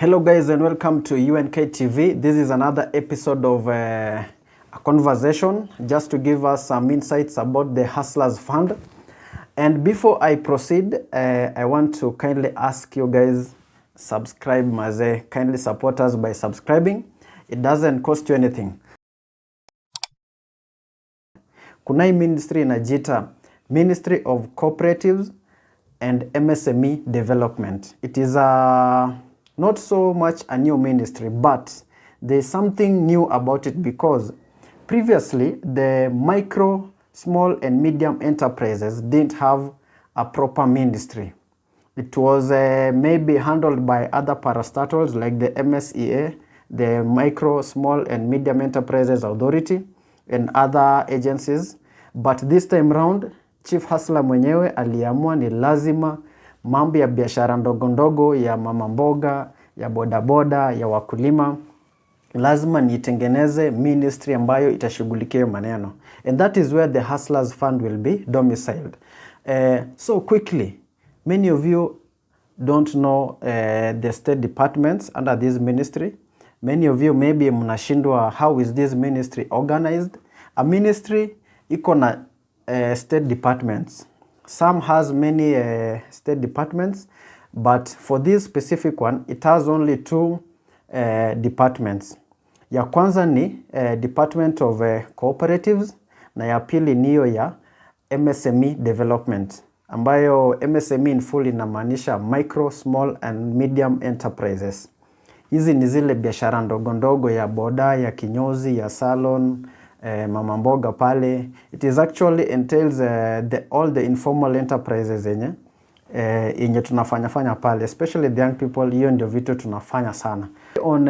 Hello guys and welcome to 𝗘𝗘𝗣𝗘𝗦. This is another episode of a conversation just to give us some insights about the Hustlers Fund. And before I proceed, I want to kindly ask you guys, subscribe maze, kindly support us by subscribing. It doesn't cost you anything. Kunai ministry inajiita Ministry of Cooperatives and MSME Development. It is not so much a new ministry, but there's something new about it because previously the micro, small and medium enterprises didn't have a proper ministry. It was maybe handled by other parastatals like the MSEA, the Micro, Small and Medium Enterprises Authority and other agencies. But this time round, Chief Hustler mwenyewe aliamua ni lazima mambo ya biashara ndogo ndogo ya mama mboga, ya bodaboda, ya wakulima, lazima nitengeneze ministry ambayo itashughulikia maneno. And that is where the Hustlers Fund will be domiciled. So quickly, many of you don't know the state departments under this ministry. Many of you maybe mnashindwa how is this ministry organized. A ministry iko na state departments. Some has many state departments, but for this specific one, it has only two departments. Ya kwanza ni Department of Cooperatives na ya pili niyo ya MSME Development, ambayo MSME in full inamaanisha Micro, Small and Medium Enterprises. Hizi ni zile biashara ndogo ndogo ya boda, ya kinyozi, ya salon, mama mboga pale. It is actually entails all the informal enterprises yenye tunafanya pale, especially the young people. Hiyo ndio vitu tunafanya sana. On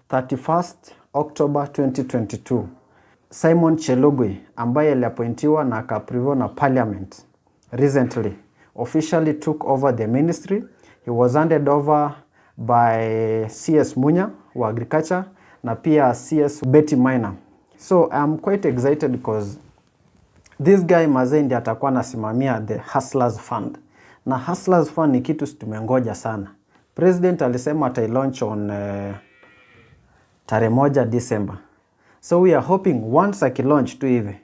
31st October 2022, Simon Chelugu ambaye aliappointiwa na akaapproviwa na parliament recently officially took over the ministry. He was handed over by CS Munya wa Agriculture na pia CS 𝗘𝗡𝗣𝗘𝗦. So I'm quite excited because this guy mazee ndiye atakuwa anasimamia the Hustlers Fund. Na Hustlers Fund ni kitu tumengoja sana. President alisema atailaunch on tarehe 1 December. So we are hoping once akilaunch tu hivi,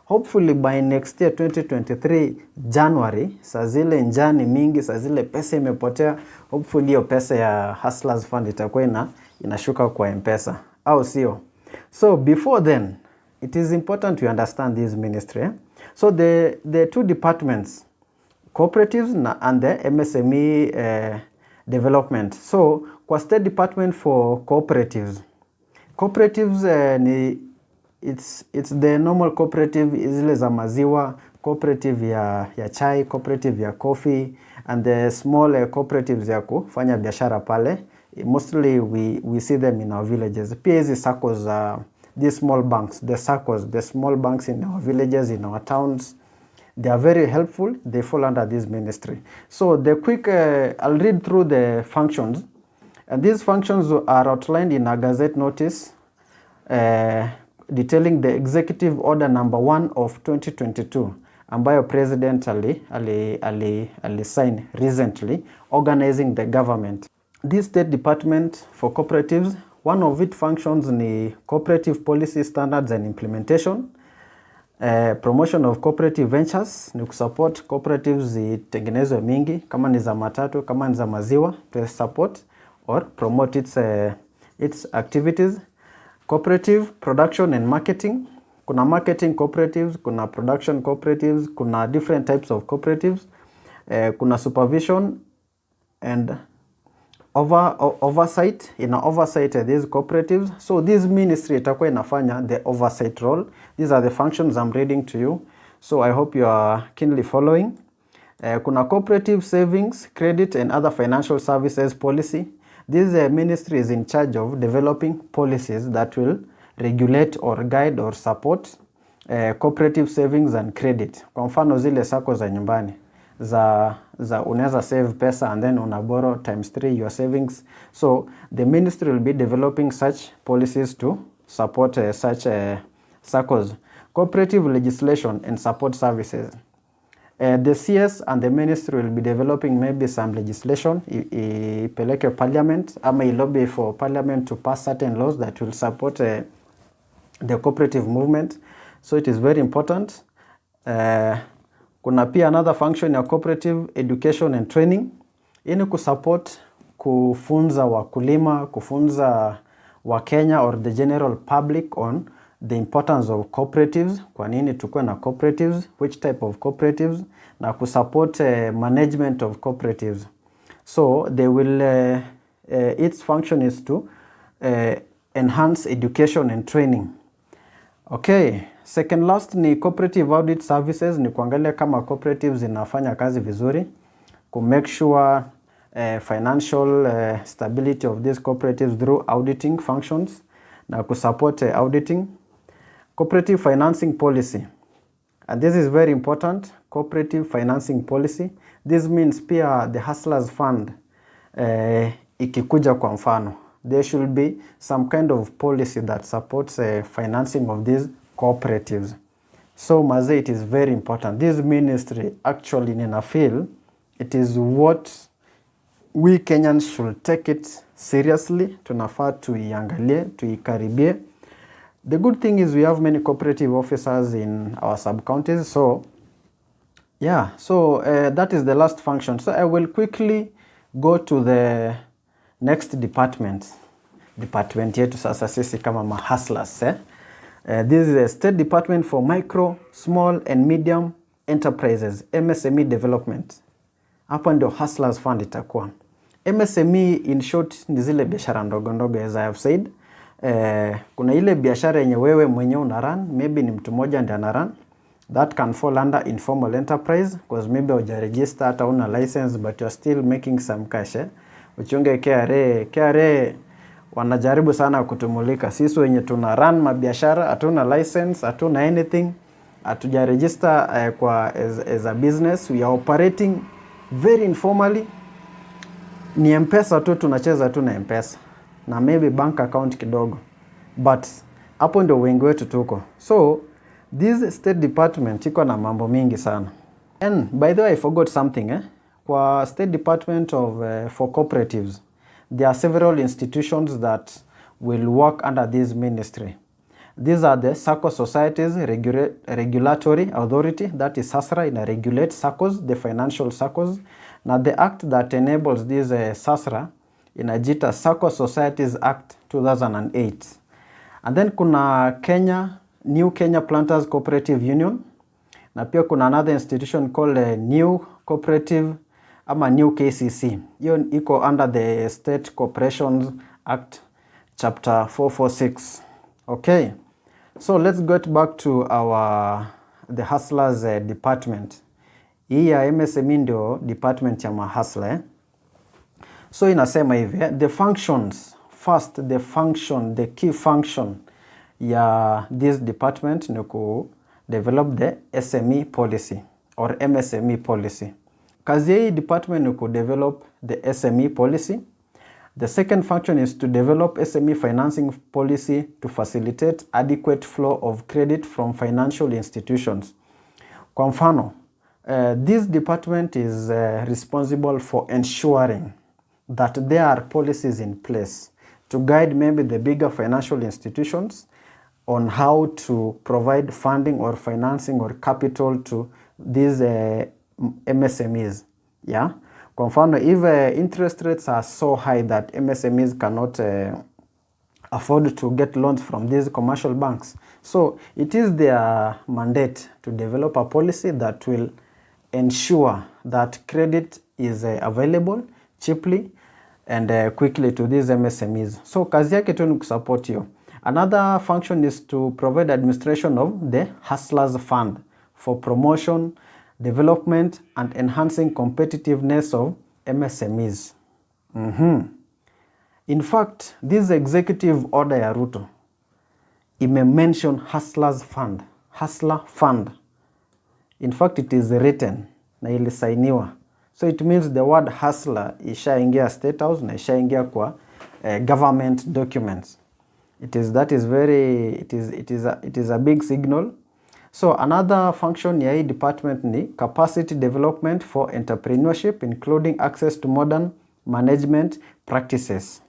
hopefully by next year 2023 January, saa zile njani mingi, saa zile pesa imepotea, hopefully hiyo pesa ya Hustlers Fund itakuwa inashuka kwa M-Pesa au sio? So before then, it is important to understand this ministry. So the two departments, cooperatives and the MSME development. So kwa State Department for Cooperatives, it's the normal cooperative, zile za maziwa, cooperative ya chai, cooperative ya coffee, and the small cooperatives ya kufanya biashara pale. Mostly we see them in our villages. Pia hizi SACCOs, these small banks, the SACCOs, the small banks in our villages, in our towns, they are very helpful. They fall under this ministry. So the quick, I'll read through the functions. And these functions are outlined in a Gazette notice detailing the Executive Order number 1 of 2022, ambayo President ali sign recently, organizing the government. This State Department for Cooperatives, one of its functions ni Cooperative Policy Standards and Implementation, promotion of cooperative ventures, ni kusupport cooperatives zitengenezwe mingi, kama ni za matatu, kama ni za maziwa, to support or promote its activities. Cooperative production and marketing, kuna marketing cooperatives, kuna production cooperatives, kuna different types of cooperatives, kuna supervision and oversight, oversight these cooperatives. So this ministry itakuwa inafanya the oversight role. These are the functions I'm reading to you. So I hope you are keenly following. Kuna cooperative savings, credit and other financial services policy. This ministry is in charge of developing policies that will regulate or guide or support cooperative savings and credit. Kwa mfano zile sako za nyumbani za unaweza save pesa and then una borrow times 3 your savings. So the ministry will be developing such policies to support such SACCOs. Cooperative legislation and support services. The CS and the ministry will be developing maybe some legislation, ipeleke parliament, ama lobby for parliament to pass certain laws that will support the cooperative movement. So it is very important. Kuna pia another function ya cooperative education and training. Ini kusupport, kufunza wakulima, kufunza wa Kenya or the general public on the importance of cooperatives, kwa nini tukue na cooperatives, which type of cooperatives, na kusupport management of cooperatives. So they will, its function is to enhance education and training. Okay, second last ni cooperative audit services, ni kuangalia kama cooperatives inafanya kazi vizuri, ku make sure financial stability of these cooperatives through auditing functions, na kusupport auditing. Cooperative financing policy, and this is very important. Cooperative financing policy, this means pia the hustlers fund ikikuja kwa mfano, there should be some kind of policy that supports financing of these cooperatives. So maze, it is very important. This ministry actually, nina feel it is what we Kenyans should take it seriously. Tunafaa tuiangalie, tuikaribie. The good thing is we have many cooperative officers in our sub-counties. So yeah, so that is the last function. So I will quickly go to the next department. Department yetu sasa sisi kama mahustlers. This is a State Department for Micro, Small and Medium Enterprises, MSME Development. Hapa ndio Hustlers Fund itakuwa. MSME in short ni zile biashara ndogo ndogo, as I have said. Kuna ile biashara yenye wewe mwenyewe una run, maybe ni mtu mmoja ndiye ana run. That can fall under informal enterprise because maybe hujaregister hata una license but you are still making some cash. Uchunge KRA wanajaribu sana kutumulika. Sisi wenye tuna run mabiashara, hatuna license, hatuna anything, hatujaregister kwa as a business, we are operating very informally. Ni M-Pesa tu tunacheza tu na M-Pesa na maybe bank account kidogo, but hapo ndio wengi wetu tuko. So this State Department iko na mambo mingi sana. And by the way, I forgot something. Kwa State Department of for Cooperatives, there are several institutions that will work under this ministry. These are the SACCO Societies Regulatory Authority, that is SASRA, in a regulate SACCOs, the financial SACCOs. Now the act that enables this SASRA inajiita SACCO Societies Act 2008. And then kuna New Kenya Planters Cooperative Union. Na pia kuna another institution called New Cooperative ama New KCC. Hiyo iko under the State Corporations Act Chapter 446. Okay. So let's get back to the Hustlers department. Hii ya MSME ndio department ya mahustle. So inasema hivi, the functions, first the key function ya this department ni ku develop the SME policy or MSME policy. Kazi hii department ni ku develop the SME policy. The second function is to develop SME financing policy to facilitate adequate flow of credit from financial institutions. Kwa mfano, this department is responsible for ensuring that there are policies in place to guide maybe the bigger financial institutions on how to provide funding or financing or capital to these MSMEs. Yeah. Kwa mfano, if interest rates are so high that MSMEs cannot afford to get loans from these commercial banks, so it is their mandate to develop a policy that will ensure that credit is available cheaply and quickly to these MSMEs. So kazi yake tu ni kusupport hiyo. Another function is to provide administration of the Hustlers Fund for promotion, development and enhancing competitiveness of MSMEs. In fact, this executive order ya Ruto ime-mention Hustlers Fund, Hustler Fund. In fact, it is written na ilisainiwa. So it means the word hustler ishaingia State House na ishaingia kwa government documents. It is a big signal. So another function ya hii department ni capacity development for entrepreneurship, including access to modern management practices.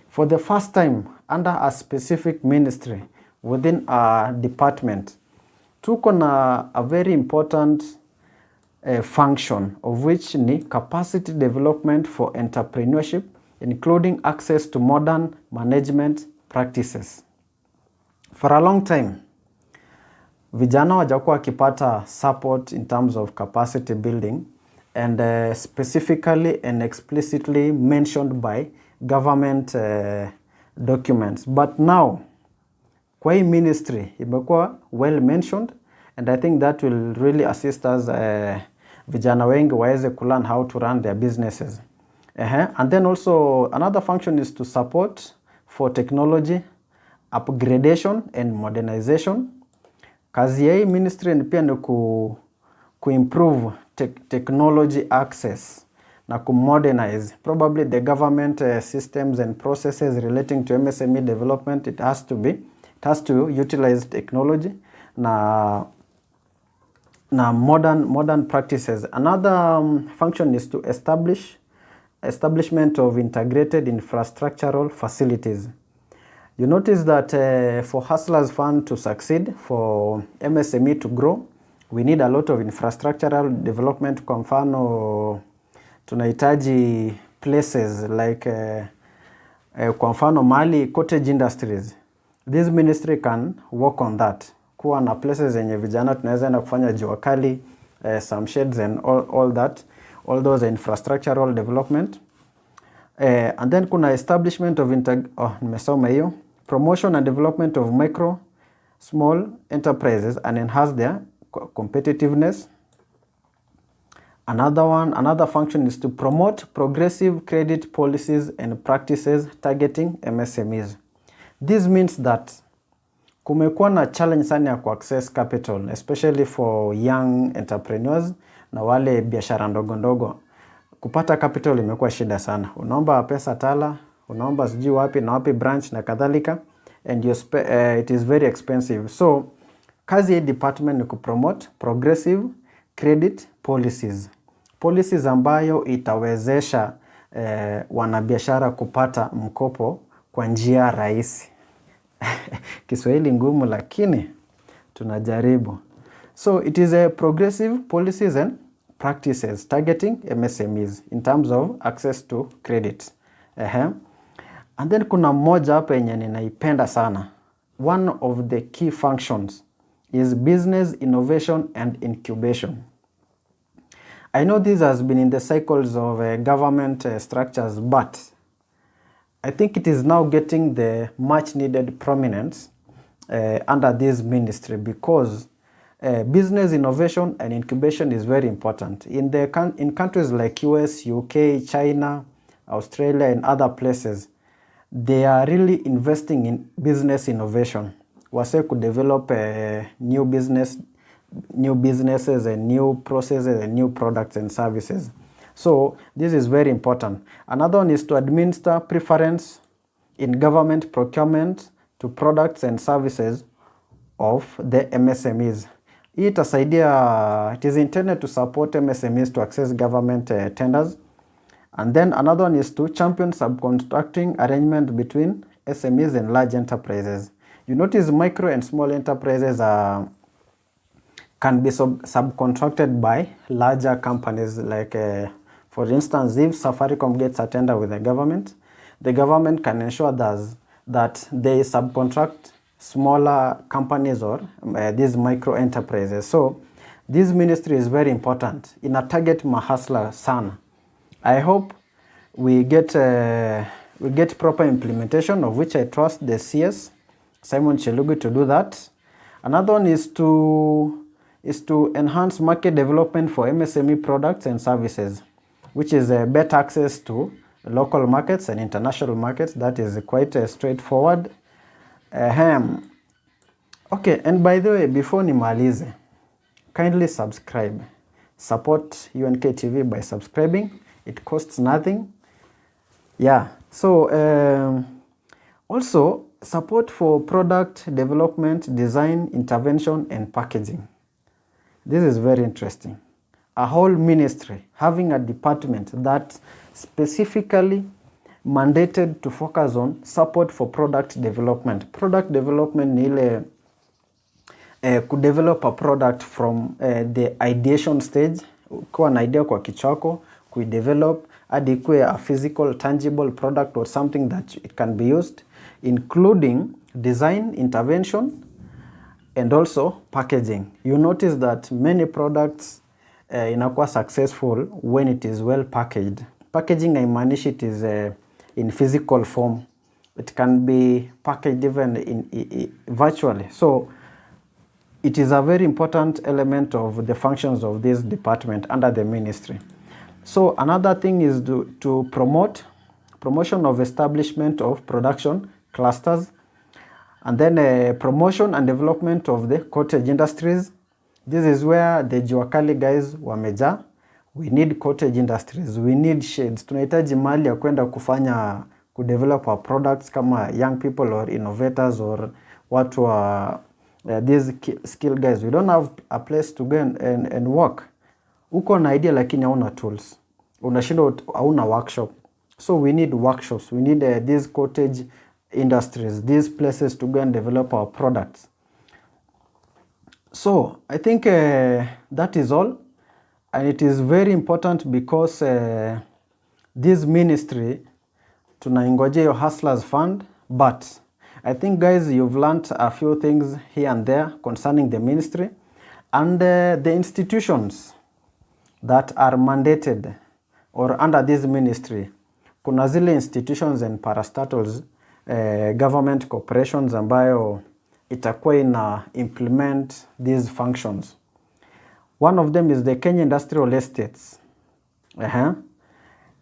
For the first time under a specific ministry within a department, tuko na a very important function of which ni capacity development for entrepreneurship, including access to modern management practices. For a long time, vijana wajakuwa wakipata support in terms of capacity building and specifically and explicitly mentioned by government documents. But now, kwa hii ministry imekuwa well mentioned, and I think that will really assist us vijana wengi waweze kulearn how to run their businesses. And then also another function is to support for technology upgradation and modernization. Kazi ya hii ministry ni pia ni improve technology access na modernize probably the government systems and processes relating to MSME development. It has to utilize technology na modern practices. Another function is to establishment of integrated infrastructural facilities. You notice that for Hustlers Fund to succeed, for MSME to grow, we need a lot of infrastructural development. Kwa mfano tunahitaji places like kwa mfano mali cottage industries. This ministry can work on that. Kuwa na places zenye vijana tunaweza na kufanya jua kali, some sheds and all those infrastructural development. And then kuna establishment of nimesoma hiyo, promotion and development of micro small enterprises and enhance their competitiveness. Another function is to promote progressive credit policies and practices targeting MSMEs. This means that kumekuwa na challenge sana ya access capital, especially for young entrepreneurs na wale biashara ndogo ndogo. Kupata capital imekuwa shida sana. Unaomba pesa Tala, unaomba sijui wapi na wapi branch na kadhalika, and it is very expensive. So kazi ya department ni kupromote progressive credit policies ambayo itawezesha wanabiashara kupata mkopo kwa njia rahisi. Kiswahili ngumu lakini tunajaribu. So it is a progressive policies and practices targeting MSMEs in terms of access to credit. And then kuna moja hapa yenye ninaipenda sana. One of the key functions is business innovation and incubation. I know this has been in the cycles of government structures, but I think it is now getting the much needed prominence under this ministry, because business innovation and incubation is very important. In countries like US, UK, China, Australia and other places, they are really investing in business innovation. Wase could develop new businesses and new processes and new products and services. So this is very important. Another one is to administer preference in government procurement to products and services of the MSMEs. It is intended to support MSMEs to access government tenders. And then another one is to champion subcontracting arrangement between SMEs and large enterprises. You notice micro and small enterprises can be subcontracted by larger companies. Like for instance, if Safaricom gets a tender with the government can ensure that they subcontract smaller companies or these micro enterprises. So this ministry is very important in a target mahasla sana. I hope we get proper implementation, of which I trust the CS Simon Chelugu to do that. Another one is to enhance market development for MSME products and services, which is better access to local markets and international markets. That is quite straightforward. Okay, and by the way, before nimalize, kindly subscribe. Support UNK TV by subscribing. It costs nothing. Yeah, so also Support for product development, design, intervention, and packaging. This is very interesting. A whole ministry having a department that specifically mandated to focus on support for product development. Product development ni ile could develop a product from the ideation stage, kuwa na idea kwa kichwako, kuidevelop hadi kuwe a physical tangible product or something that it can be used, including design, intervention, and also packaging. You notice that many products inakuwa successful when it is well packaged. Packaging haimaanishi it is in physical form. It can be packaged even in virtually. So it is a very important element of the functions of this department under the ministry. So another thing is to promotion of establishment of production clusters, and then promotion and development of the cottage industries. This is where the 𝗗𝗘𝗦𝗘 guys wameja. We need cottage industries, we need shades. Tunahitaji mali ya kwenda kufanya kudevelop our products kama young people or innovators or watu wa these skill guys. We don't have a place to go and work. Uko na idea lakini hauna tools. Unashinda hauna workshop. So we need workshops. We need these cottage industries, these places to go and develop our products. So I think that is all, and it is very important because this ministry tunaingoje your hustlers fund, but I think guys you've learned a few things here and there concerning the ministry and the institutions that are mandated or under this ministry. Kuna zile institutions and parastatals, government corporations ambayo itakuwa ina implement these functions. One of them is the Kenya Industrial Estates.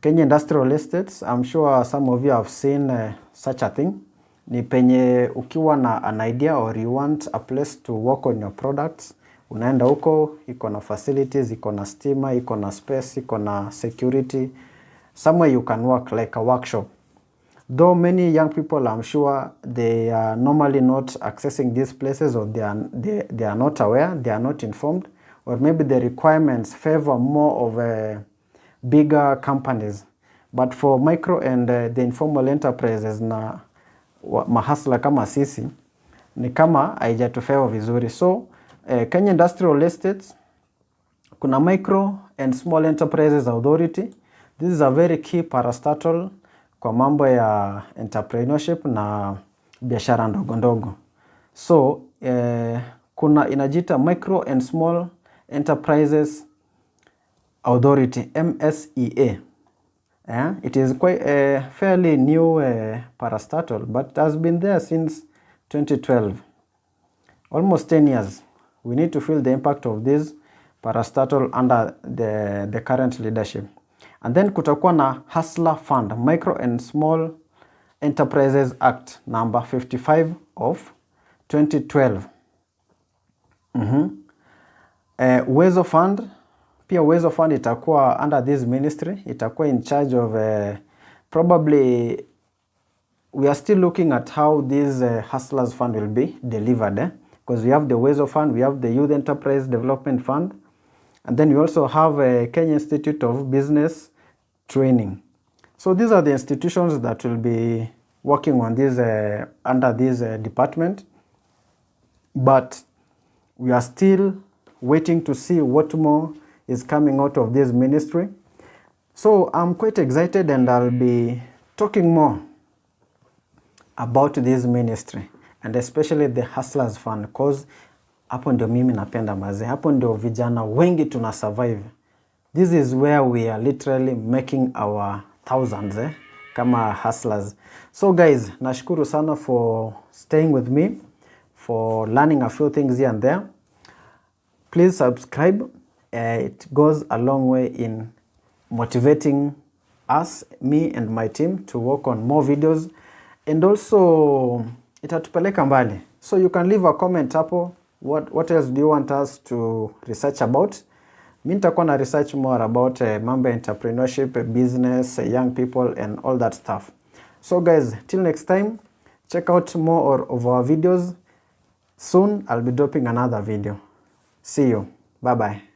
Kenya Industrial Estates, I'm sure some of you have seen such a thing. Ni penye ukiwa na an idea or you want a place to work on your products, unaenda huko, iko na facilities, iko na stima, iko na space, iko na security, somewhere you can work like a workshop. Though many young people, I'm sure, they are normally not accessing these places, or they are not aware, they are not informed, or maybe the requirements favor more of bigger companies. But for micro and the informal enterprises na mahasla kama sisi, ni kama haijatufavor vizuri. So Kenya Industrial Estates, kuna Micro and Small Enterprises Authority. This is a very key parastatal kwa mambo ya entrepreneurship na biashara ndogo ndogo. So kuna inajita Micro and Small Enterprises Authority, MSEA. It is quite a fairly new parastatal, but it has been there since 2012. Almost 10 years. We need to feel the impact of this parastatal under the current leadership. And then kutakuwa na Hustler Fund, Micro and Small Enterprises Act number 55 of 2012. 𝗬𝗧𝗔𝗟𝗍 Fund, pia 𝗬𝗧𝗍 Fund itakuwa under this ministry, itakuwa in charge of probably we are still looking at how this Hustlers Fund will be delivered, because we have the 𝗬𝗧𝗍 Fund, we have the Youth Enterprise Development Fund, and then we also have a Kenya Institute of Business Training. So these are the institutions that will be working on this under this department, but we are still waiting to see what more is coming out of this ministry. So I'm quite excited, and I'll be talking more about this ministry, and especially the Hustlers Fund, because hapo ndio mimi napenda maze, hapo ndio vijana wengi tuna survive. This is where we are literally making our thousands kama hustlers. So guys, nashukuru sana for staying with me, for learning a few things here and there. Please subscribe. It goes a long way in motivating us, me and my team, to work on more videos, and also itatupeleka mbali. So you can leave a comment hapo. What else do you want us to research about? Mimi nitakuwa na research more about mambo entrepreneurship, business, young people, and all that stuff. So guys, till next time, Check out more of our videos. Soon I'll be dropping another video. See you. Bye bye.